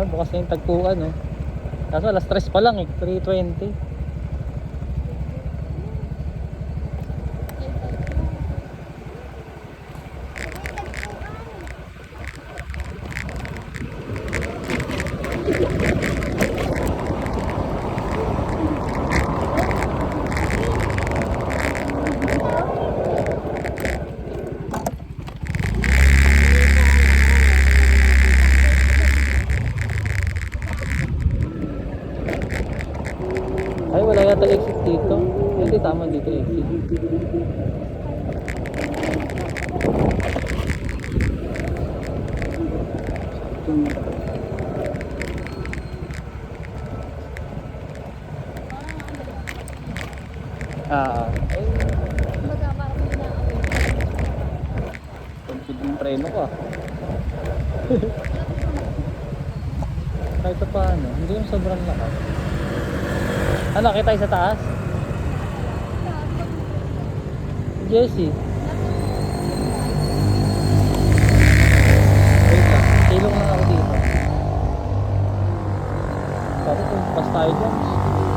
bukas na yung Tagpuan, no? Kaso alas 3 pa lang eh, 3:20. Ay, wala yata exit dito. Hindi, tama dito exit. Ay, pagpid yung preno ko ah. Kahit pa paano, hindi yung sobrang lakas. Ano, kita tayo sa taas? Jessie. Wait lang, silong lang ako dito. Sabi ko, pas tayo dyan.